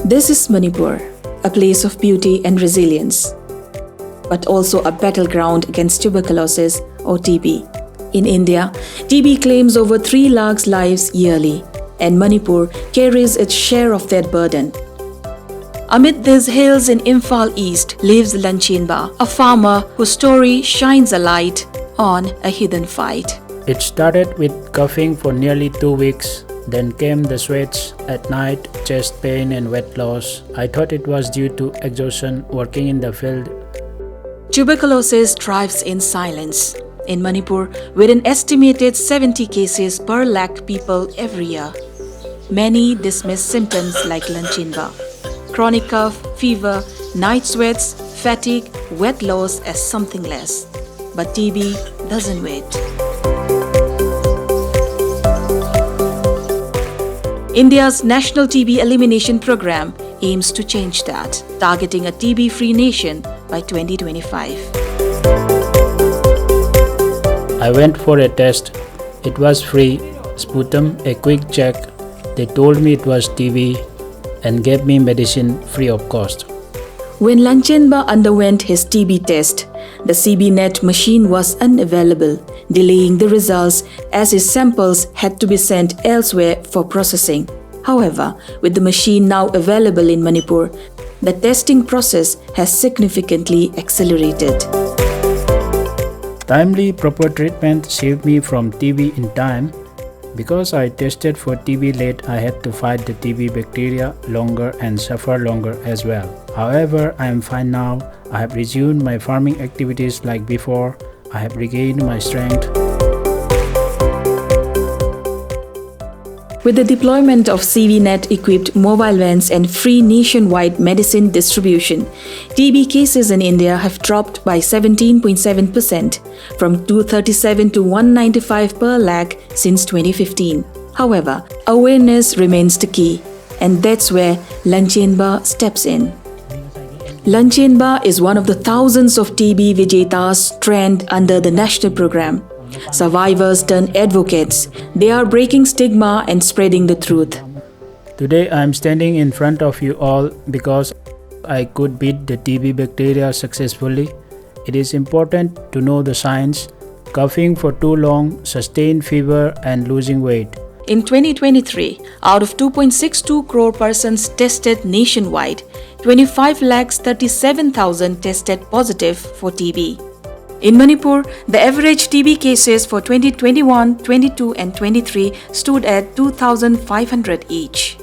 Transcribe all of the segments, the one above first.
This is Manipur, a place of beauty and resilience, but also a battleground against tuberculosis or TB. In India, TB claims over 3 lakhs lives yearly, and Manipur carries its share of that burden. Amid these hills in Imphal East lives Lanchenba, a farmer whose story shines a light on a hidden fight. It started with coughing for nearly 2 weeks. Then came the sweats at night, chest pain and weight loss. I thought it was due to exhaustion working in the field. Tuberculosis thrives in silence. In Manipur, with an estimated 70 cases per lakh people every year, many dismiss symptoms like Lanchenba, chronic cough, fever, night sweats, fatigue, weight loss as something less. But TB doesn't wait. India's National TB Elimination Program aims to change that, targeting a TB-free nation by 2025. I went for a test. It was free, sputum, a quick check. They told me it was TB and gave me medicine free of cost. When Lanchenba underwent his TB test, the CBNet machine was unavailable, delaying the results as his samples had to be sent elsewhere for processing. However, with the machine now available in Manipur, the testing process has significantly accelerated. Timely, proper treatment saved me from TB in time. Because I tested for TB late, I had to fight the TB bacteria longer and suffer longer as well. However, I am fine now. I have resumed my farming activities like before. I have regained my strength. With the deployment of CVNet-equipped mobile vans and free nationwide medicine distribution, TB cases in India have dropped by 17.7% from 237 to 195 per lakh since 2015. However, awareness remains the key, and that's where Lanchenba steps in. Lanchenba is one of the thousands of TB Vijetas trained under the national program. Survivors turn advocates. They are breaking stigma and spreading the truth. Today I am standing in front of you all because I could beat the TB bacteria successfully. It is important to know the signs: coughing for too long, sustained fever and losing weight. In 2023, out of 2.62 crore persons tested nationwide, 25,37,000 tested positive for TB. In Manipur, the average TB cases for 2021, 22 and 23 stood at 2,500 each.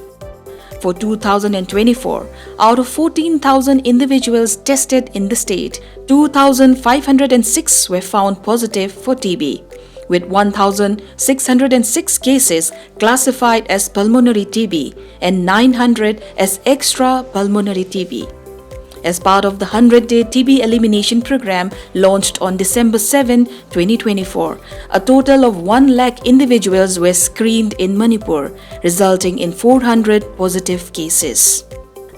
For 2024, out of 14,000 individuals tested in the state, 2,506 were found positive for TB, with 1,606 cases classified as pulmonary TB and 900 as extra pulmonary TB. As part of the 100-day TB elimination program launched on December 7, 2024, a total of 1 lakh individuals were screened in Manipur, resulting in 400 positive cases.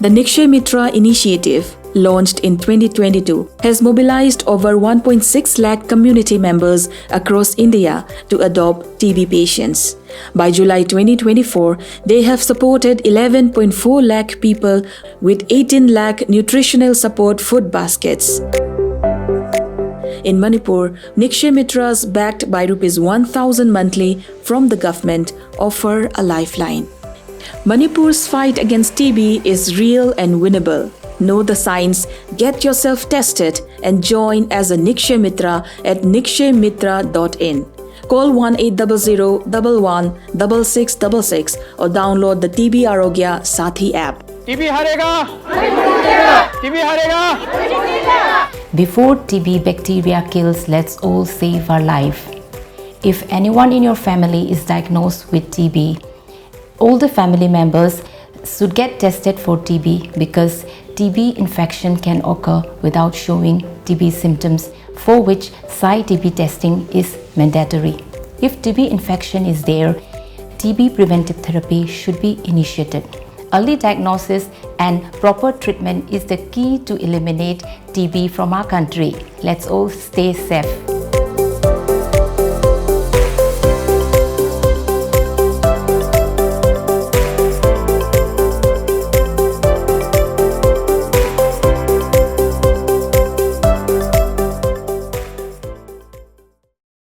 The Nikshay Mitra initiative, launched in 2022, has mobilized over 1.6 lakh community members across India to adopt TB patients. By July 2024, they have supported 11.4 lakh people with 18 lakh nutritional support food baskets. In Manipur, Nikshay Mitras backed by Rs 1,000 monthly from the government offer a lifeline. Manipur's fight against TB is real and winnable. Know the signs, get yourself tested, and join as a Nikshay Mitra at nikshaymitra.in. Call 1-800-11-6666 or download the TB Arogya Sathi app. TB harega! TB harega! Before TB bacteria kills, let's all save our life. If anyone in your family is diagnosed with TB, all the family members should get tested for TB because TB infection can occur without showing TB symptoms, for which PSI-TB testing is mandatory. If TB infection is there, TB preventive therapy should be initiated. Early diagnosis and proper treatment is the key to eliminate TB from our country. Let's all stay safe.